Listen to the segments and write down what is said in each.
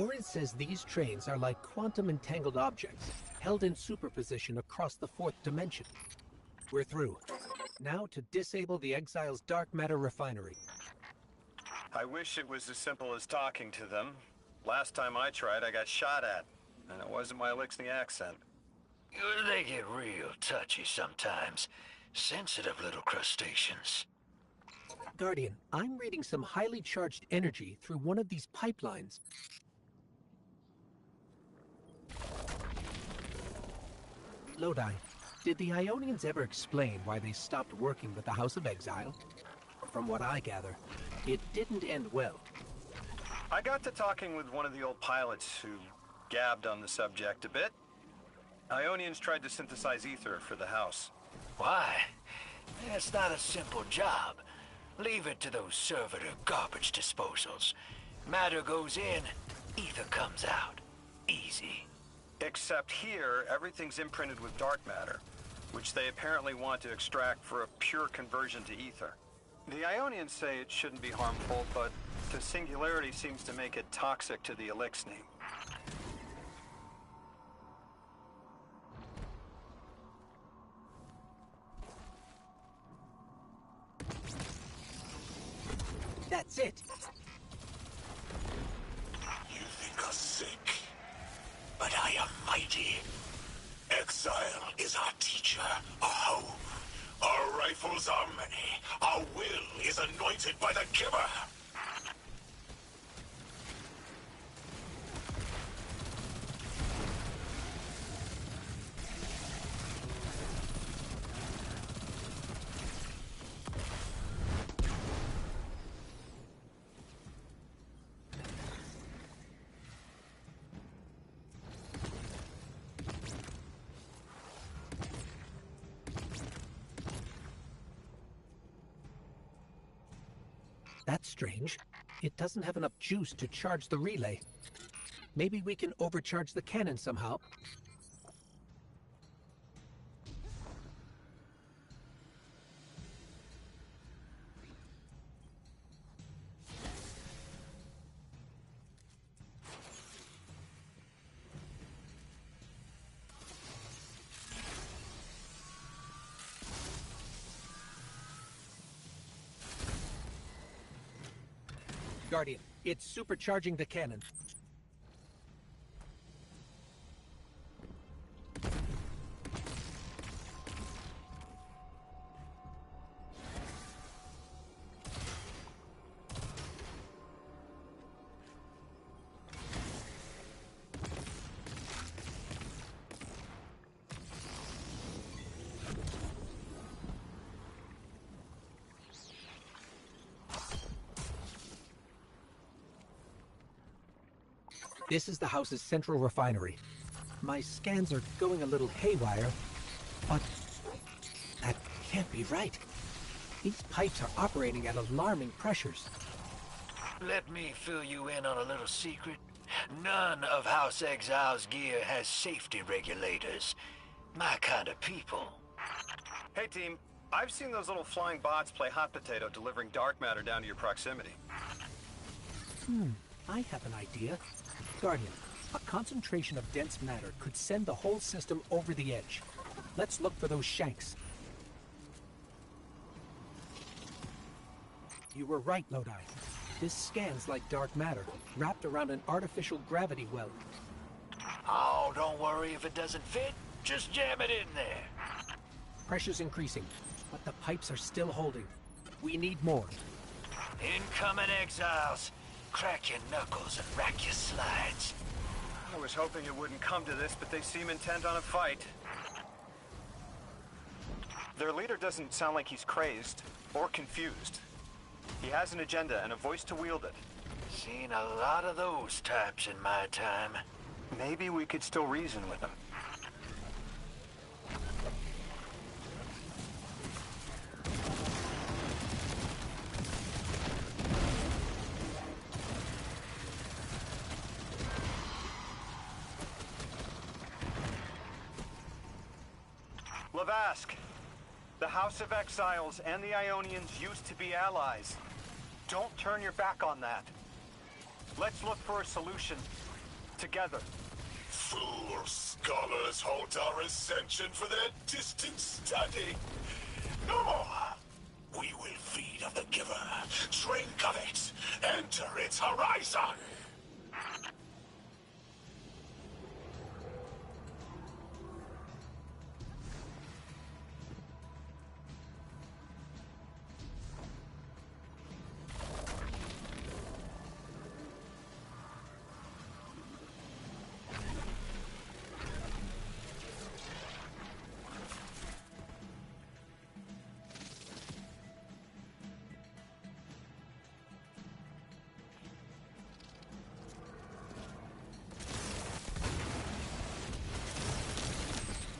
Orin says these trains are like quantum-entangled objects, held in superposition across the fourth dimension. We're through. Now to disable the Exile's dark matter refinery. I wish it was as simple as talking to them. Last time I tried, I got shot at. And it wasn't my Elixir accent. They get real touchy sometimes. Sensitive little crustaceans. Guardian, I'm reading some highly charged energy through one of these pipelines. Lodi, did the Ionians ever explain why they stopped working with the House of Exile? From what I gather, it didn't end well. I got to talking with one of the old pilots who gabbed on the subject a bit. Ionians tried to synthesize ether for the house. Why? It's not a simple job. Leave it to those servitor garbage disposals. Matter goes in, ether comes out. Easy. Except here, everything's imprinted with dark matter, which they apparently want to extract for a pure conversion to ether. The Ionians say it shouldn't be harmful, but the singularity seems to make it toxic to the Elixir. That's it! You think us sick, but I am mighty. Exile is our teacher, our home. Our rifles are many. Our will is anointed by the giver. That's strange. It doesn't have enough juice to charge the relay. Maybe we can overcharge the cannon somehow. Guardian, it's supercharging the cannon. This is the house's central refinery. My scans are going a little haywire, but that can't be right. These pipes are operating at alarming pressures. Let me fill you in on a little secret. None of House Exile's gear has safety regulators. My kind of people. Hey team, I've seen those little flying bots play hot potato delivering dark matter down to your proximity. I have an idea. Guardian, a concentration of dense matter could send the whole system over the edge. Let's look for those shanks. You were right, Lodi. This scans like dark matter, wrapped around an artificial gravity well. Oh, don't worry if it doesn't fit. Just jam it in there. Pressure's increasing, but the pipes are still holding. We need more. Incoming Exiles. Crack your knuckles and rack your slides. I was hoping it wouldn't come to this, but they seem intent on a fight. Their leader doesn't sound like he's crazed or confused. He has an agenda and a voice to wield it. Seen a lot of those types in my time. Maybe we could still reason with him. Lavask, the House of Exiles and the Ionians used to be allies. Don't turn your back on that. Let's look for a solution Together. Fool scholars hold our ascension for their distant study. No more. We will feed of the giver, drink of it, enter its horizon.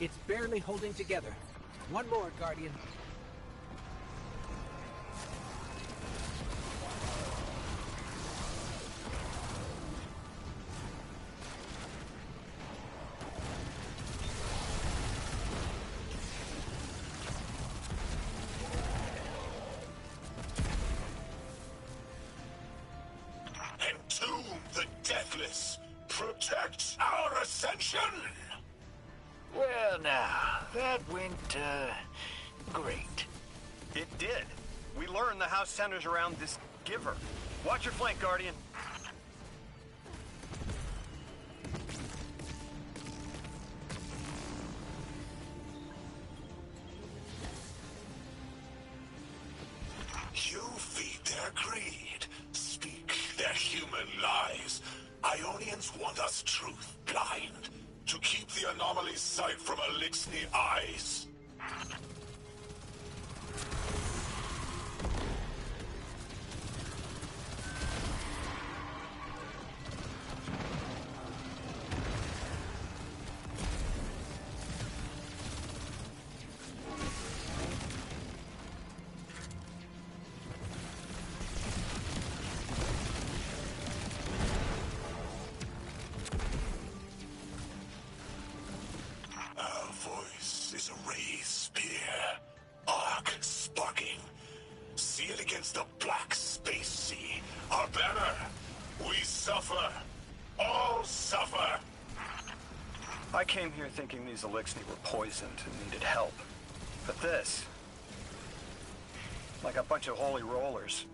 It's barely holding together. One more, Guardian. Entomb the deathless. Protect our ascension. Well, now, that went, great. It did. We learned the house centers around this giver. Watch your flank, Guardian. You feed their greed, speak their human lies. Ionians want us truth blind, to keep the anomaly's sight from Elixni eyes. A raised spear, arc sparking. See it against the black space sea. Our banner. We suffer. All suffer. I came here thinking these Elixni were poisoned and needed help. But this... like a bunch of holy rollers.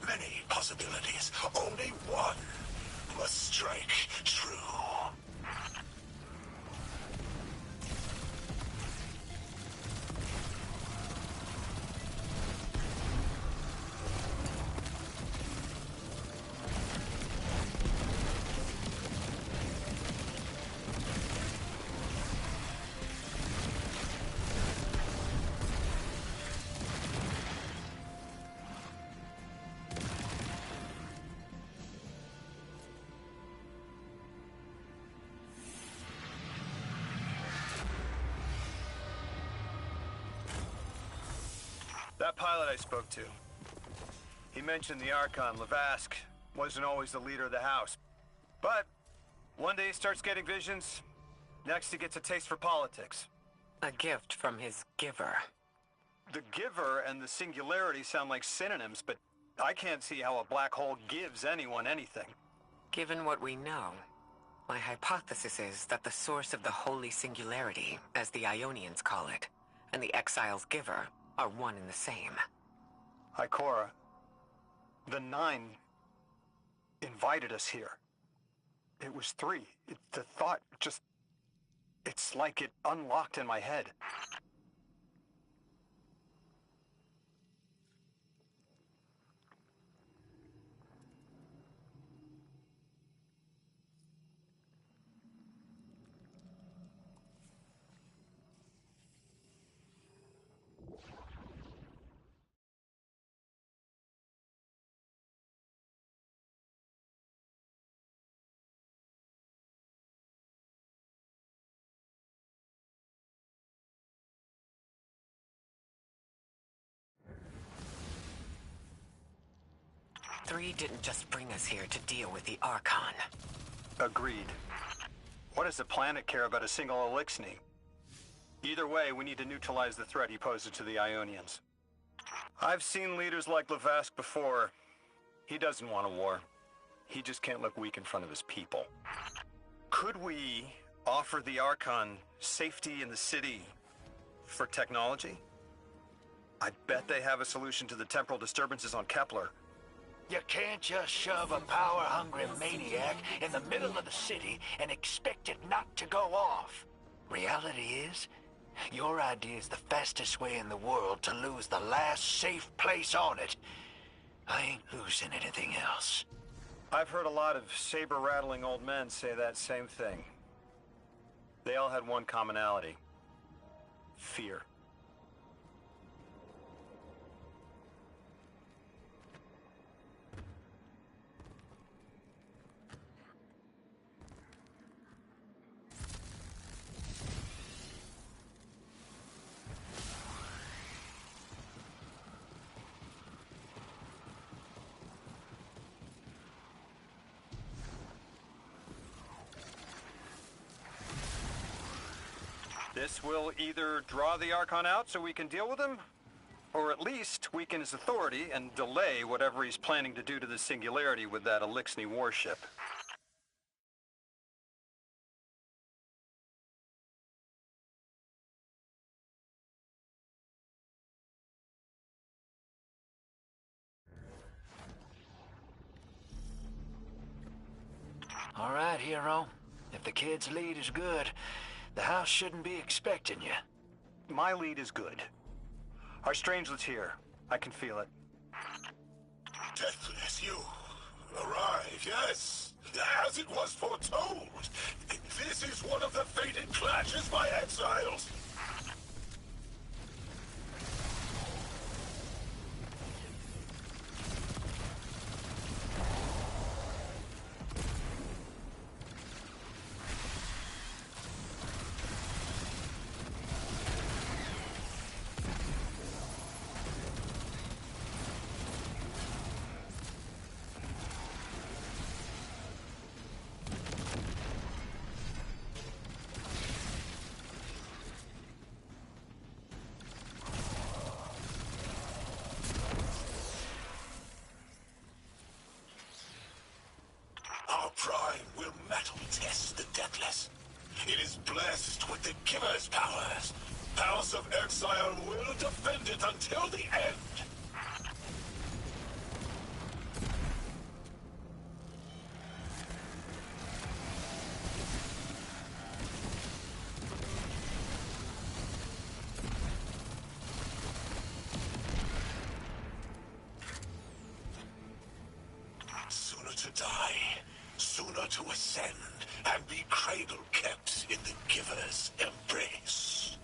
Many possibilities. Only one must strike true. That pilot I spoke to, he mentioned the Archon, Lavask, wasn't always the leader of the house. But one day he starts getting visions, next he gets a taste for politics. A gift from his giver. The giver and the singularity sound like synonyms, but I can't see how a black hole gives anyone anything. Given what we know, my hypothesis is that the source of the holy singularity, as the Ionians call it, and the exile's giver are one and the same. Ikora, the Nine invited us here. It was 3. The thought just... it's like it unlocked in my head. 3 didn't just bring us here to deal with the Archon. Agreed. What does the planet care about a single Elixni? Either way, we need to neutralize the threat he poses to the Ionians. I've seen leaders like Lavask before. He doesn't want a war. He just can't look weak in front of his people. Could we offer the Archon safety in the city for technology? I bet they have a solution to the temporal disturbances on Kepler. You can't just shove a power-hungry maniac in the middle of the city and expect it not to go off. Reality is, your idea is the fastest way in the world to lose the last safe place on it. I ain't losing anything else. I've heard a lot of saber-rattling old men say that same thing. They all had one commonality: fear. This will either draw the Archon out so we can deal with him, or at least weaken his authority and delay whatever he's planning to do to the Singularity with that Elixni warship. All right, hero. If the kid's lead is good, the house shouldn't be expecting you. My lead is good. Our strangelet's here. I can feel it. Deathless, you arrived, yes, as it was foretold. This is one of the fated clashes by exiles. Our prime will metal test the Deathless. It is blessed with the Giver's powers. House of Exile will defend it until the end. Sooner to die, sooner to ascend, and be cradle kept in the Giver's embrace.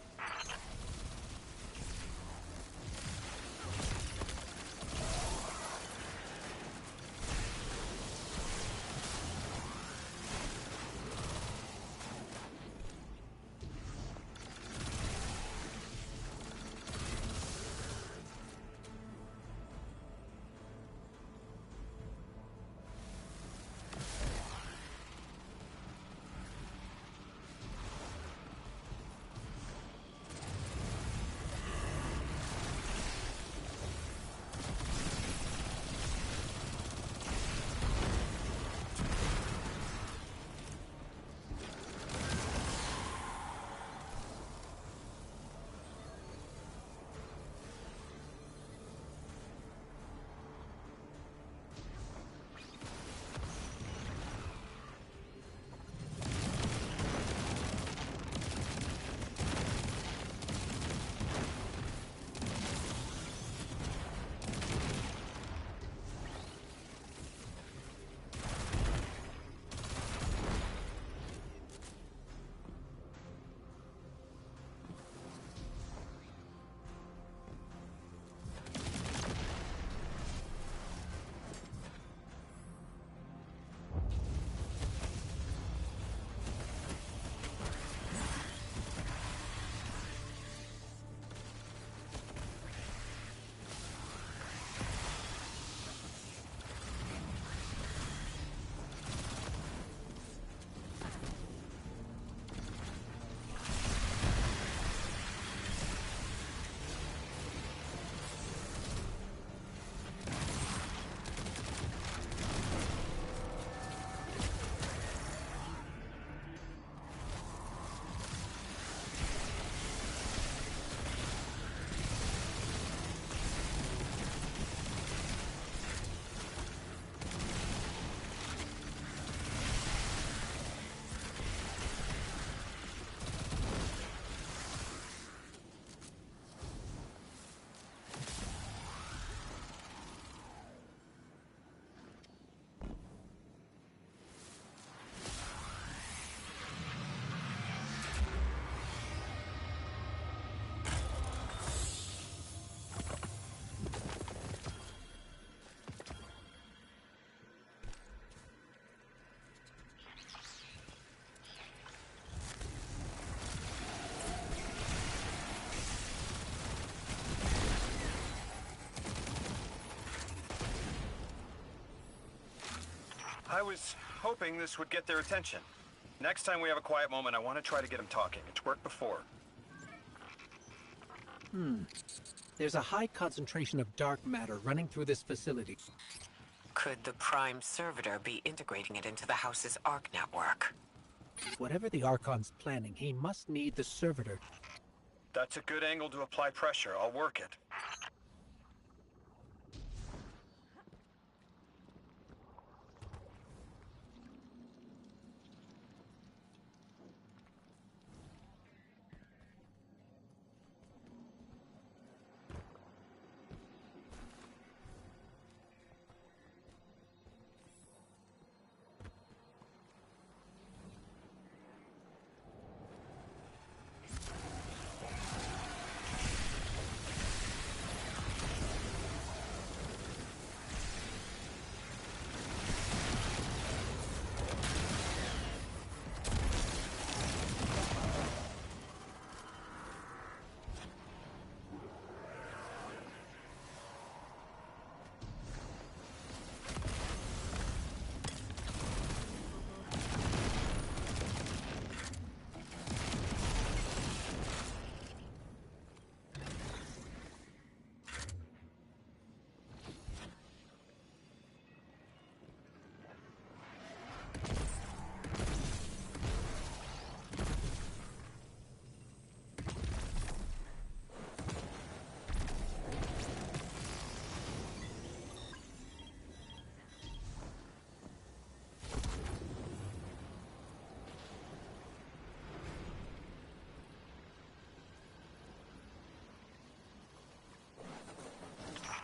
I was hoping this would get their attention. Next time we have a quiet moment, I want to try to get them talking. It's worked before. There's a high concentration of dark matter running through this facility. Could the Prime Servitor be integrating it into the house's Arc network? Whatever the Archon's planning, he must need the Servitor. That's a good angle to apply pressure. I'll work it.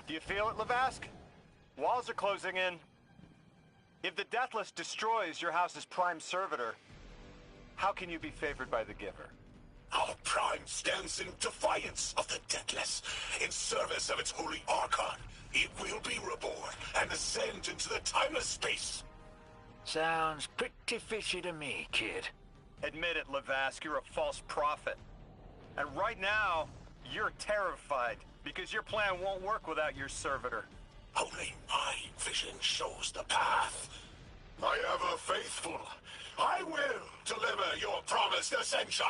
Do you feel it, Lavask? Walls are closing in. If the Deathless destroys your house's Prime Servitor, how can you be favored by the Giver? Our Prime stands in defiance of the Deathless. In service of its holy Archon, it will be reborn and ascend into the timeless space. Sounds pretty fishy to me, kid. Admit it, Lavask, you're a false prophet. And right now, you're terrified, because your plan won't work without your servitor. Only my vision shows the path. My ever faithful, I will deliver your promised ascension.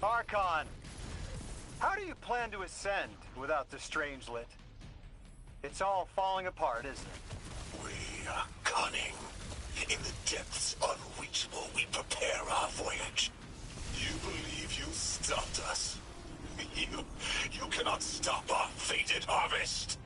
Archon, how do you plan to ascend without the Strangelet? It's all falling apart, isn't it? We are cunning. In the depths unreachable, we prepare our voyage. You believe you stopped us? You cannot stop our fated harvest!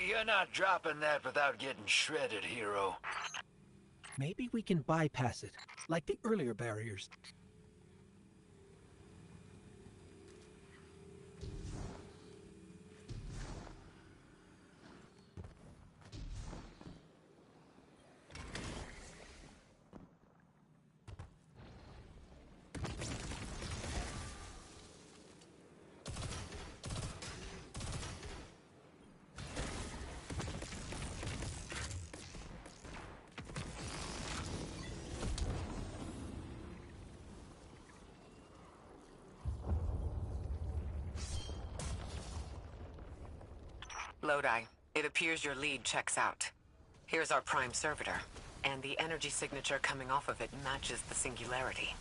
You're not dropping that without getting shredded, hero. Maybe we can bypass it, like the earlier barriers. Lodi, it appears your lead checks out. Here's our prime servitor, and the energy signature coming off of it matches the singularity.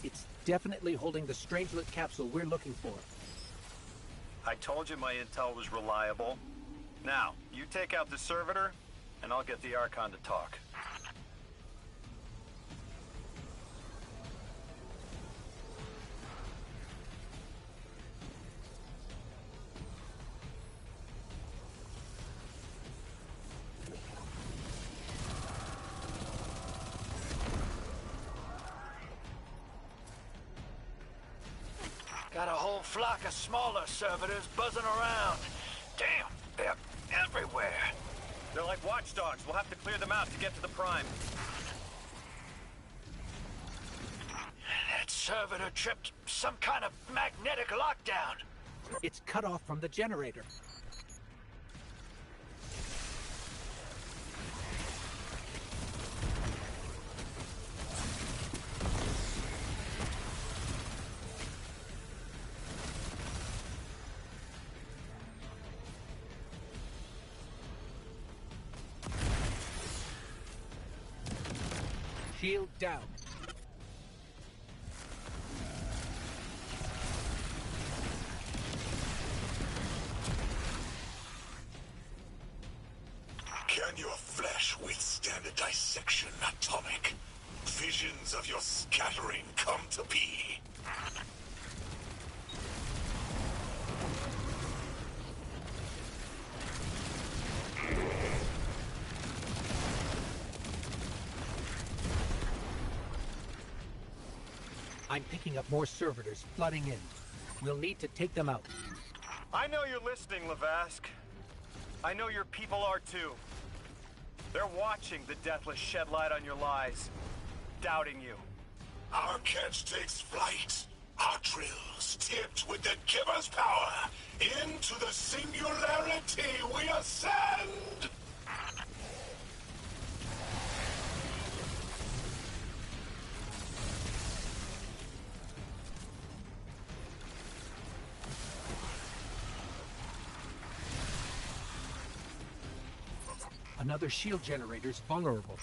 It's definitely holding the Strangelet capsule we're looking for. I told you my intel was reliable. Now, you take out the servitor, and I'll get the Archon to talk. Got a whole flock of smaller servitors buzzing around. Damn, they're everywhere. They're like watchdogs. We'll have to clear them out to get to the Prime. That servitor tripped some kind of magnetic lockdown. It's cut off from the generator. Shield down. Can your flesh withstand a dissection, Atomic? Visions of your scattering come to be. I'm picking up more servitors flooding in. We'll need to take them out. I know you're listening, Lavask. I know your people are too. They're watching the Deathless shed light on your lies, doubting you. Our catch takes flight. Our drills tipped with the Giver's power. Into the singularity we ascend! Another shield generator's vulnerable.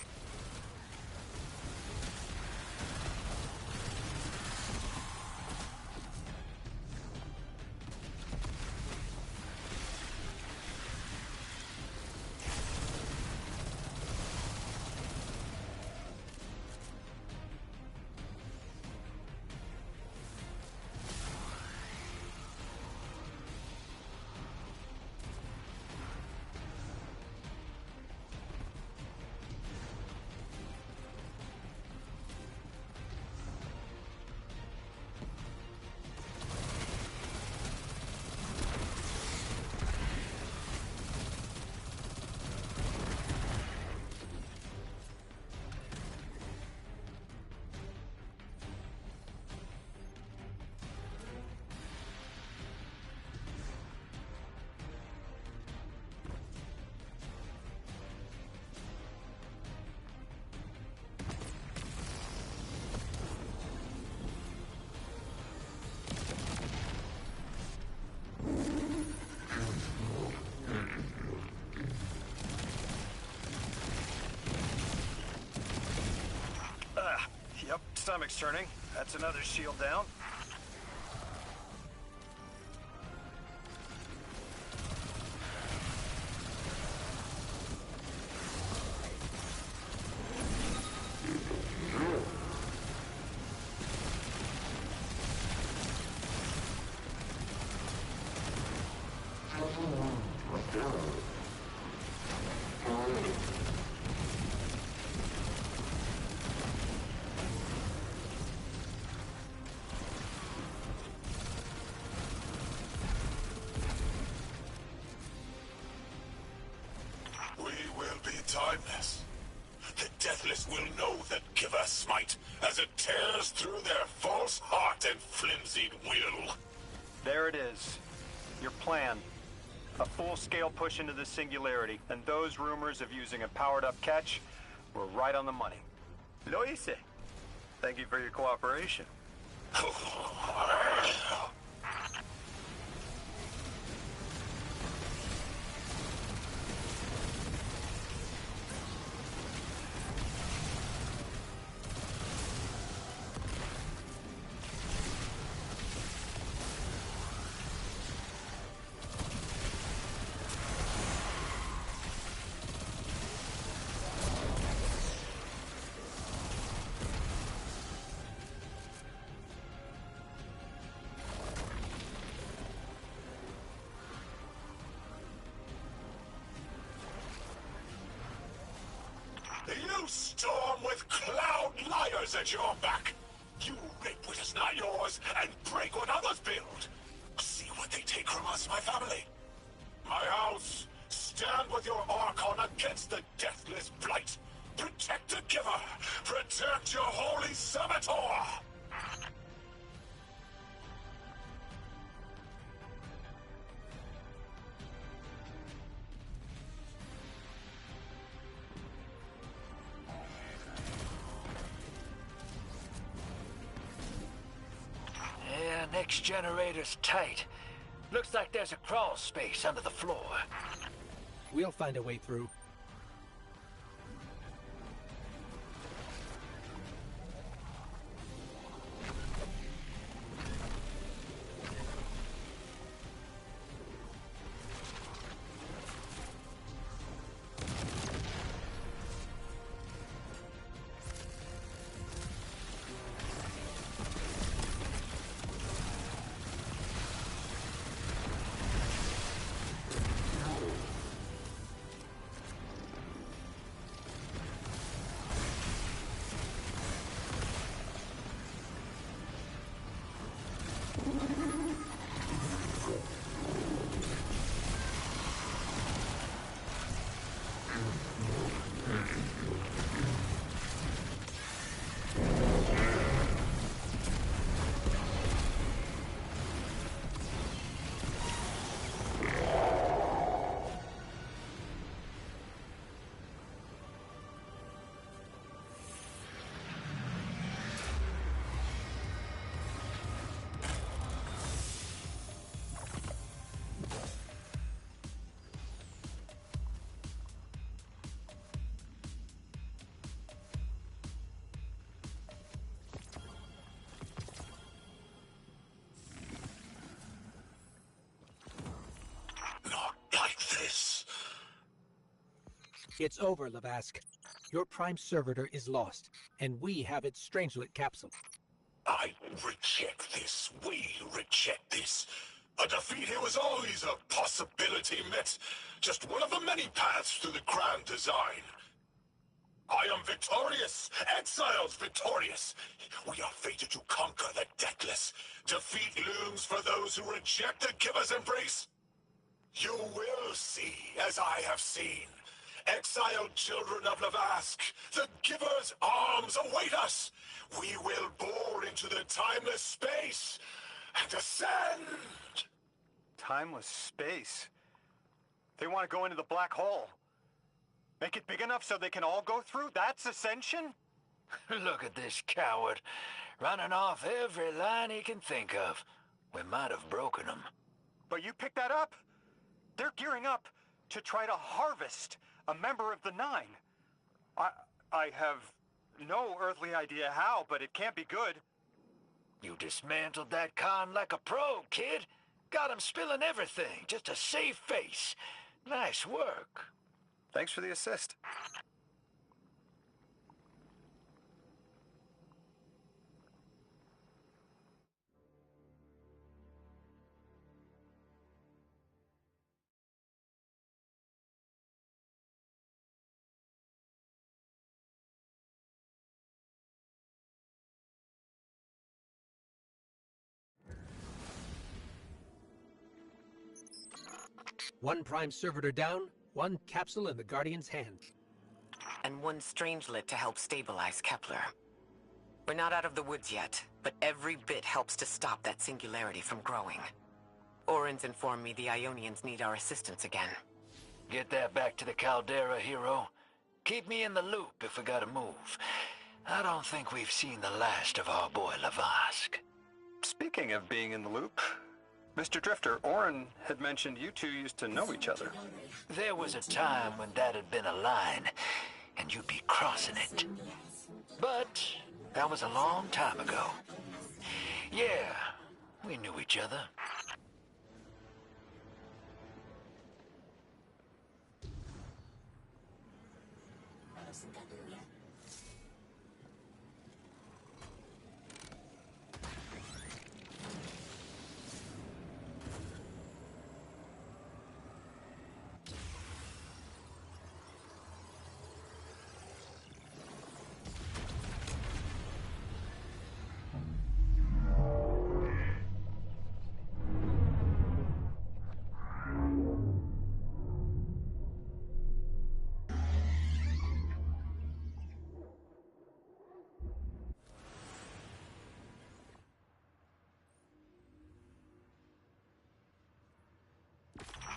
Yep, stomach's turning. That's another shield down. Timeless. The Deathless will know that Giver smite as it tears through their false heart and flimsied will. There it is. Your plan. A full-scale push into the Singularity, and those rumors of using a powered-up catch were right on the money. Lo hice. Thank you for your cooperation. You storm with cloud liars at your back. You rape what is not yours and break what others build. See what they take from us, my family. My house, stand with your Archon against the Deathless Blight. Protect the Giver. Protect your holy Servitor. Next generator's tight. Looks like there's a crawl space under the floor. We'll find a way through. It's over, Lavask. Your prime servitor is lost, and we have its Strangelet capsule. I reject this. We reject this. A defeat here was always a possibility, Met. Just one of the many paths to the grand design. I am victorious. Exiles victorious. We are fated to conquer the deathless. Defeat looms for those who reject the giver's embrace. You will see, as I have seen. Exiled children of Lavask, the giver's arms await us. We will bore into the timeless space and ascend. Timeless space? They want to go into the black hole. Make it big enough so they can all go through? That's ascension? Look at this coward, running off every line he can think of. We might have broken him. But you picked that up? They're gearing up to try to harvest a member of the Nine. I have no earthly idea how, but it can't be good. You dismantled that con like a pro, kid. Got him spilling everything, just to save face. Nice work. Thanks for the assist. One prime servitor down, one capsule in the Guardian's hand. And one Strangelet to help stabilize Kepler. We're not out of the woods yet, but every bit helps to stop that singularity from growing. Orin's informed me the Ionians need our assistance again. Get that back to the Caldera, hero. Keep me in the loop if we gotta move. I don't think we've seen the last of our boy Lavask. Speaking of being in the loop, Mr. Drifter, Orin had mentioned you two used to know each other. There was a time when that had been a line, and you'd be crossing it. But that was a long time ago. Yeah, we knew each other.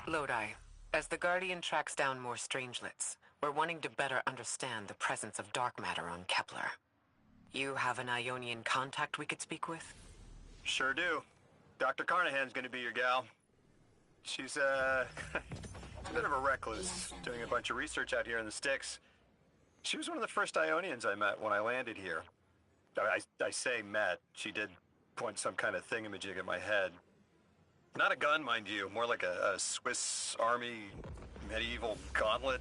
Lodi, as the Guardian tracks down more Strangelets, we're wanting to better understand the presence of dark matter on Kepler. You have an Ionian contact we could speak with? Sure do. Dr. Carnahan's gonna be your gal. She's, a bit of a recluse, doing a bunch of research out here in the sticks. She was one of the first Ionians I met when I landed here. I say met. She did point some kind of thingamajig at my head. Not a gun, mind you, more like a Swiss Army medieval gauntlet.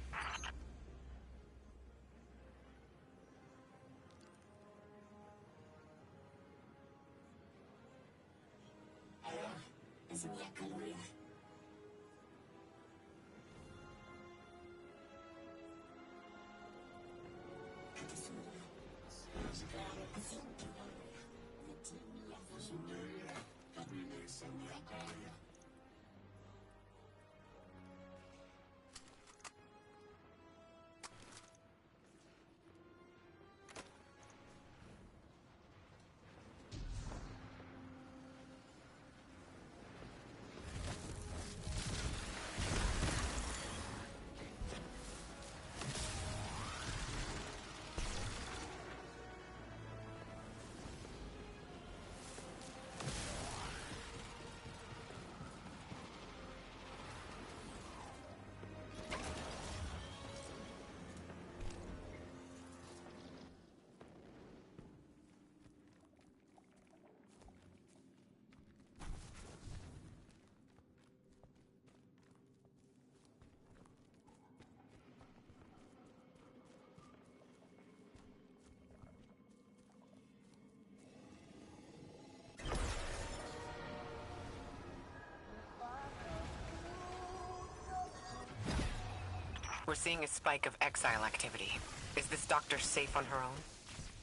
We're seeing a spike of exile activity. Is this doctor safe on her own?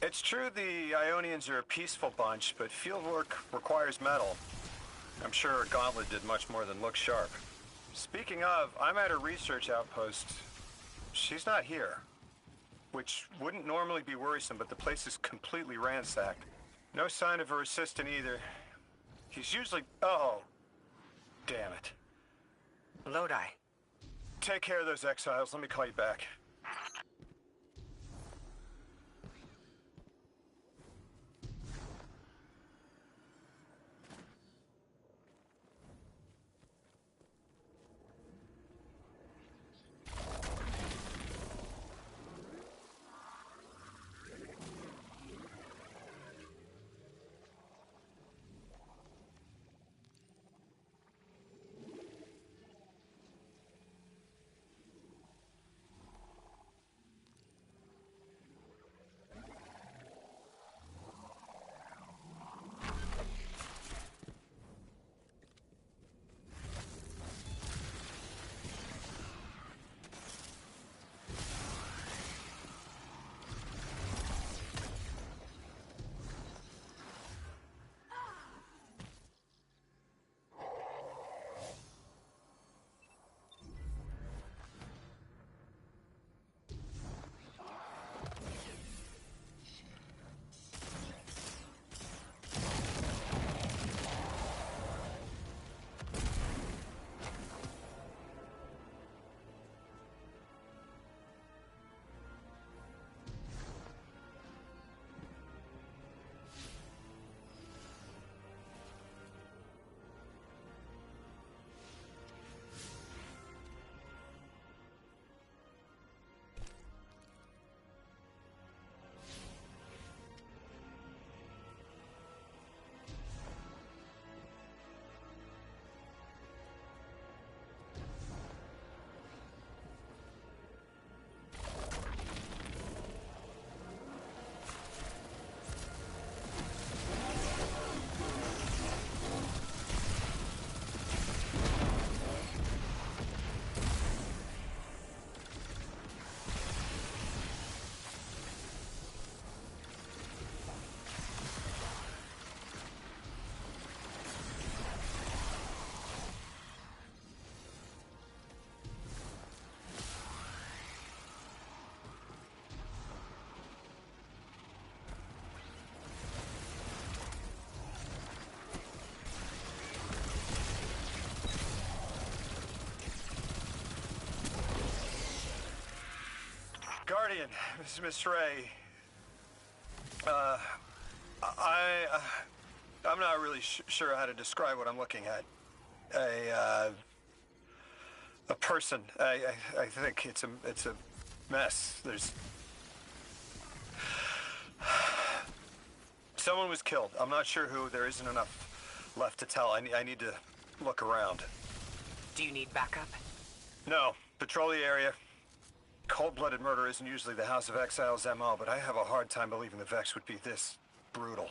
It's true the Ionians are a peaceful bunch, but fieldwork requires metal. I'm sure her gauntlet did much more than look sharp. Speaking of, I'm at her research outpost. She's not here. Which wouldn't normally be worrisome, but the place is completely ransacked. No sign of her assistant either. He's usually... Oh. Damn it. Lodi. Take care of those exiles. Let me call you back. Guardian, this is Miss Ray. I'm not really sure how to describe what I'm looking at. A person. I think it's a mess. There's... Someone was killed. I'm not sure who. There isn't enough left to tell. I need to look around. Do you need backup? No. Patrol the area. Cold-blooded murder isn't usually the House of Exile's MO, but I have a hard time believing the Vex would be this brutal.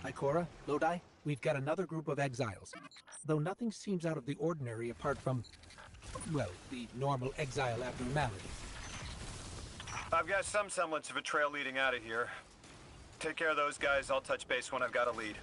Ikora, Lodi, we've got another group of exiles. Though nothing seems out of the ordinary apart from, well, the normal exile abnormalities. I've got some semblance of a trail leading out of here. Take care of those guys. I'll touch base when I've got a lead.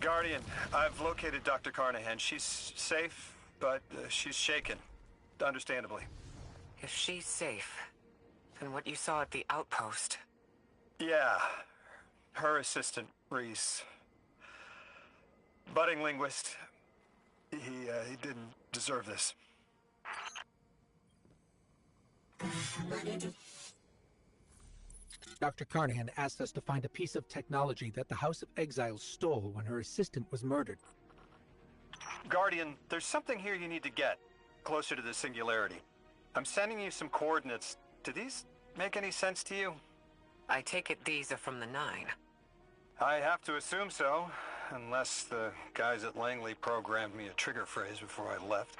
Guardian, I've located Dr. Carnahan. She's safe, but she's shaken. Understandably. If she's safe, then what you saw at the outpost... Yeah. Her assistant, Reese. Budding linguist. He didn't deserve this. Dr. Carnahan asked us to find a piece of technology that the House of Exiles stole when her assistant was murdered. Guardian, there's something here you need to get, closer to the singularity. I'm sending you some coordinates. Do these make any sense to you? I take it these are from the Nine. I have to assume so, unless the guys at Langley programmed me a trigger phrase before I left.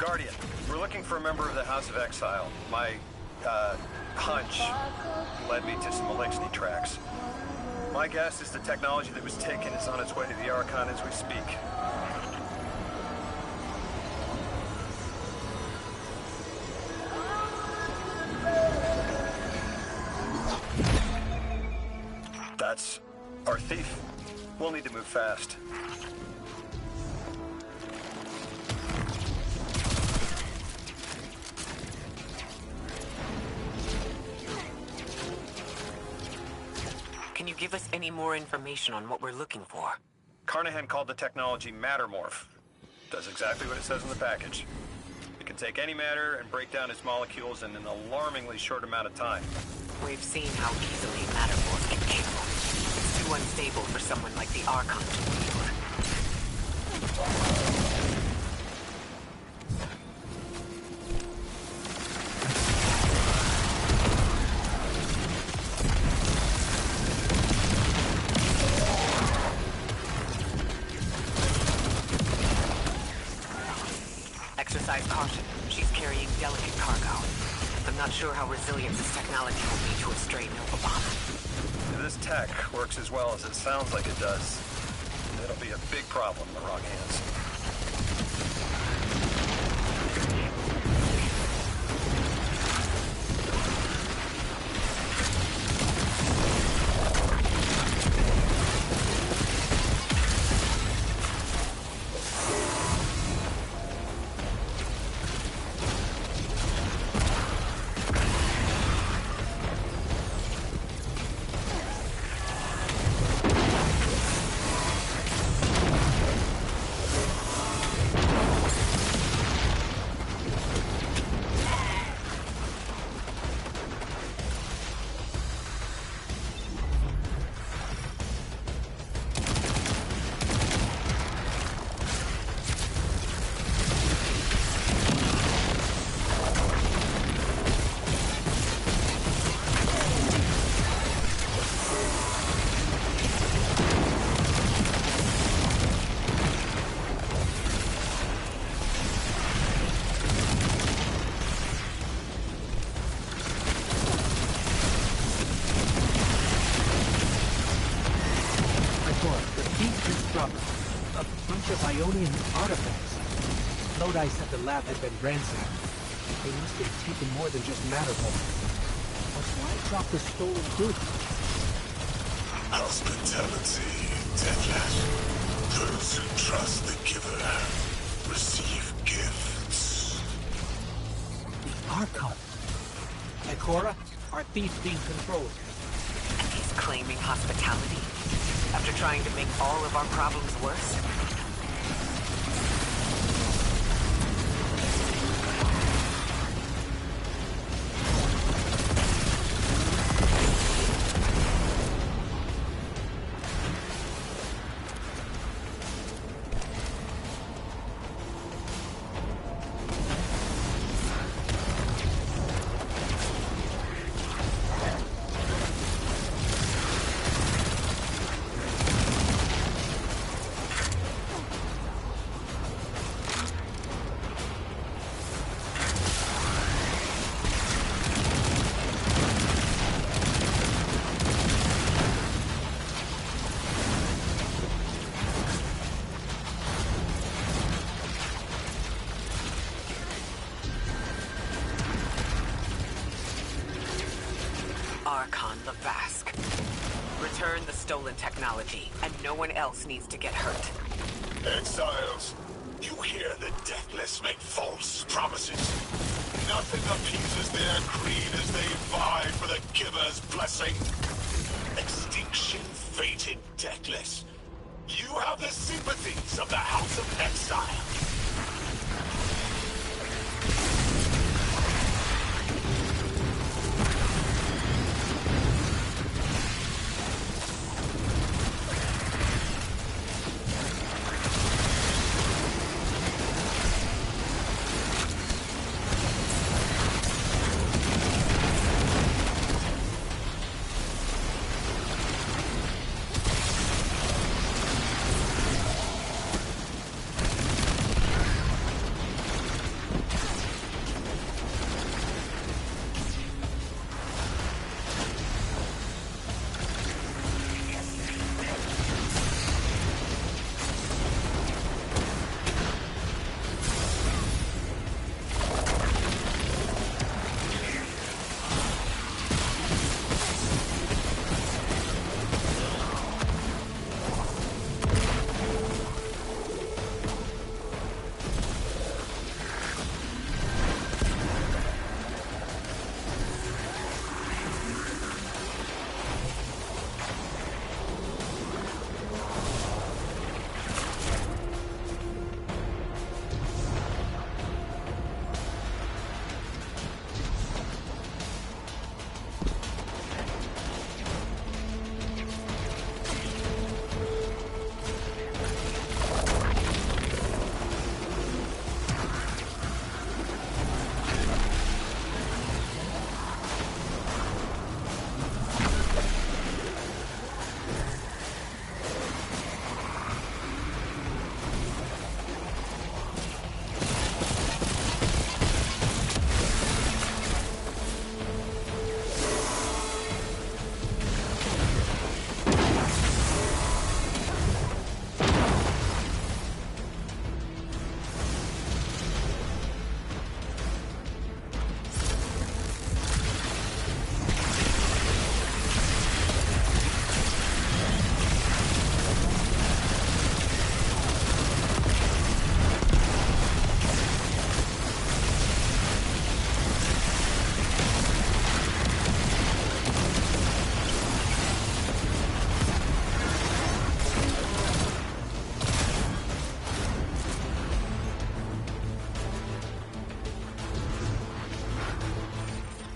Guardian, we're looking for a member of the House of Exile. My, hunch led me to some Elixir tracks. My guess is the technology that was taken is on its way to the Archon as we speak. That's our thief. We'll need to move fast. Can you give us any more information on what we're looking for? Carnahan called the technology Mattermorph. Does exactly what it says in the package. It can take any matter and break down its molecules in an alarmingly short amount of time. We've seen how easily Mattermorph can kill. It's too unstable for someone like the Archon to wield. Exercise caution. She's carrying delicate cargo. I'm not sure how resilient this technology will be to a stray Nova bomb. If this tech works as well as it sounds like it does, it'll be a big problem in the wrong hands. A bunch of Ionian artifacts. Lodi said the lab had been ransacked. They must have taken more than just Mattermorph. But why drop the stolen goods? Hospitality, Deadlash. Those who trust the giver receive gifts. The Archon. Ikora, our thief being controlled. And he's claiming hospitality? After trying to make all of our problems worse? Archon the Vask. Return the stolen technology, and no one else needs to get hurt. Exiles, you hear the Deathless make false promises. Nothing appeases their greed as they vie for the giver's blessing. Extinction fated Deathless. You have the sympathies of the House of Exile.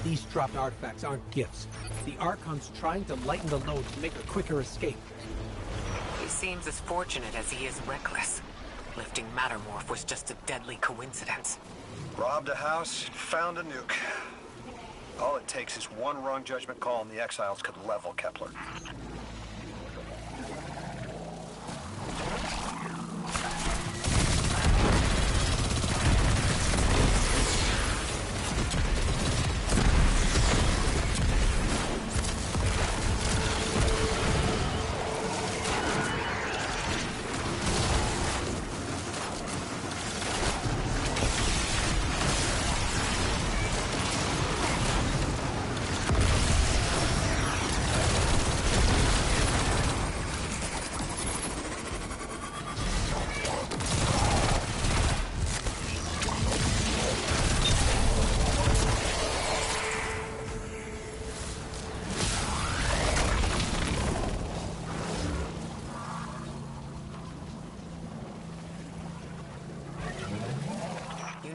These dropped artifacts aren't gifts. The Archon's trying to lighten the load to make a quicker escape. He seems as fortunate as he is reckless. Lifting Mattermorph was just a deadly coincidence. Robbed a house, found a nuke. All it takes is one wrong judgment call and the Exiles could level Kepler.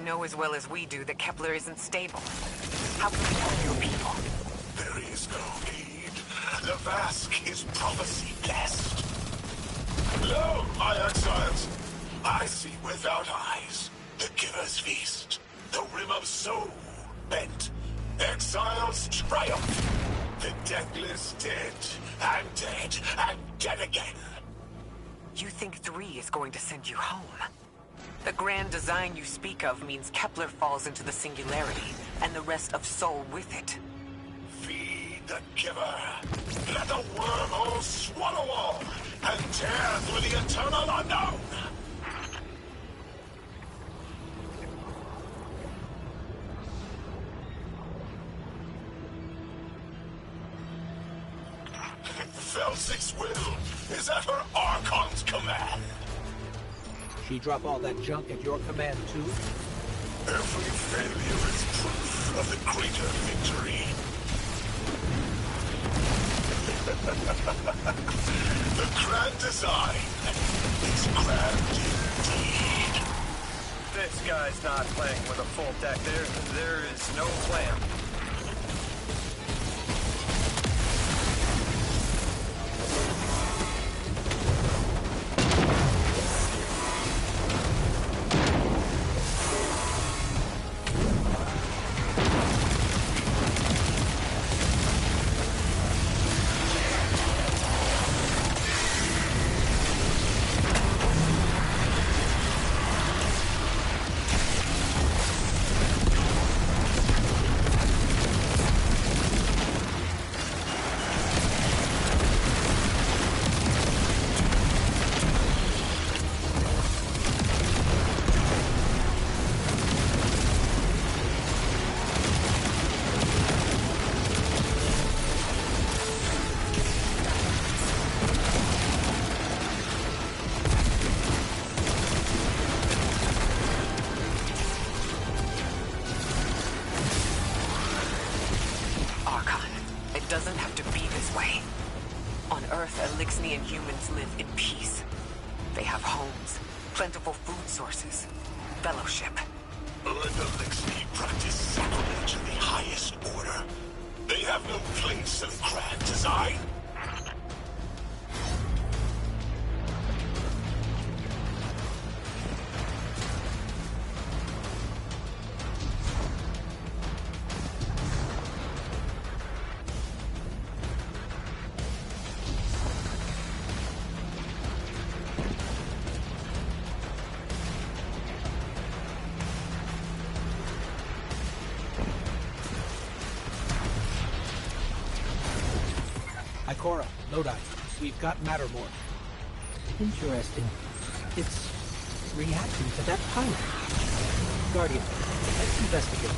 Know as well as we do that Kepler isn't stable. How can we help your people? There is no aid. The Vask is prophecy blessed. Lo, my exiles! I see without eyes. The Giver's Feast. The Rim of Soul. Bent. Exiles triumph. The deathless dead. And dead. And dead again. You think 3 is going to send you home? The grand design you speak of means Kepler falls into the singularity, and the rest of Soul with it. Feed the Giver. Let the wormhole swallow all, and tear through the eternal unknown. Felsik's will is at her Archon's command. She drop all that junk at your command, too? Every failure is proof of the greater victory. The grand design is grand indeed. This guy's not playing with a full deck. There is no plan. Doesn't have to be this way. On Earth, Elixnian humans live in peace. They have homes, plentiful food sources, fellowship. Let the Elixni practice sacrilege of the highest order. They have no place in grand design. Ikora, Lodi, we've got Mattermorph. Interesting. It's reacting to that pilot. Guardian, let's investigate.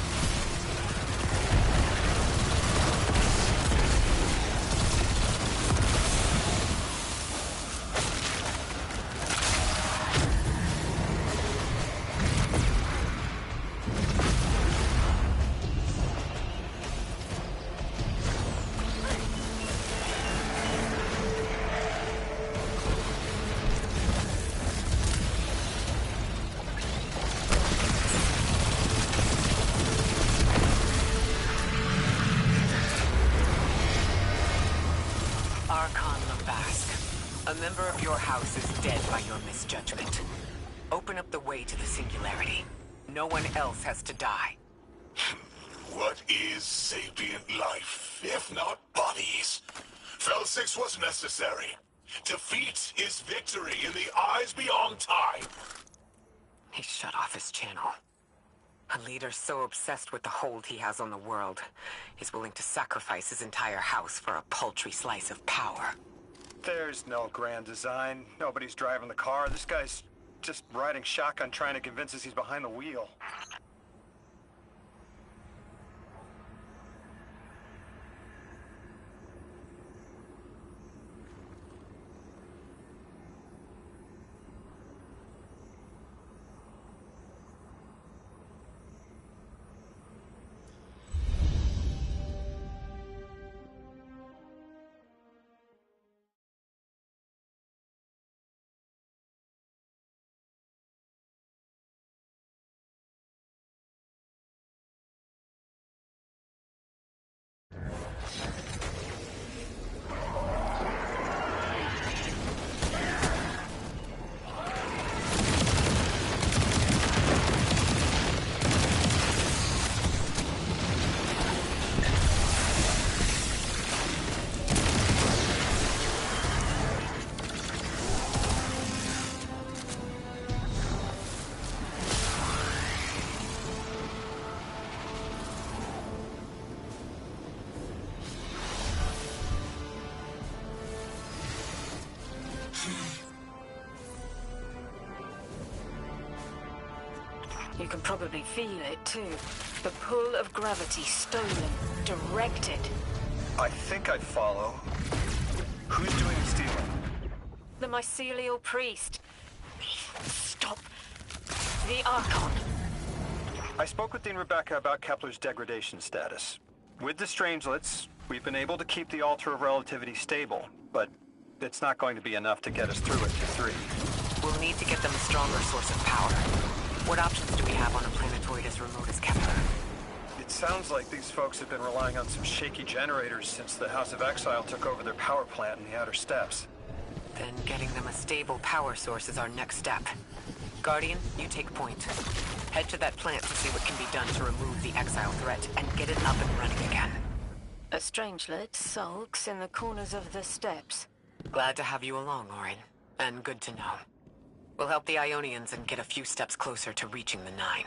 Your house is dead by your misjudgment. Open up the way to the Singularity. No one else has to die. What is sapient life, if not bodies? Fel 6 was necessary. Defeat is victory in the eyes beyond time. He shut off his channel. A leader so obsessed with the hold he has on the world, he's willing to sacrifice his entire house for a paltry slice of power. There's no grand design. Nobody's driving the car. This guy's just riding shotgun trying to convince us he's behind the wheel. You can probably feel it, too. The pull of gravity stolen, directed. I think I follow. Who's doing the stealing? The mycelial priest. Stop. The Archon. I spoke with Dean Rebecca about Kepler's degradation status. With the Strangelets, we've been able to keep the Altar of Relativity stable, but it's not going to be enough to get us through it to 3. We'll need to get them a stronger source of power. What options do we have on a planetoid as remote as Kepler? It sounds like these folks have been relying on some shaky generators since the House of Exile took over their power plant in the Outer Steppes. Then getting them a stable power source is our next step. Guardian, you take point. Head to that plant to see what can be done to remove the Exile threat and get it up and running again. A Strangelet sulks in the corners of the steppes. Glad to have you along, Orin. And good to know. We'll help the Ionians and get a few steps closer to reaching the 9.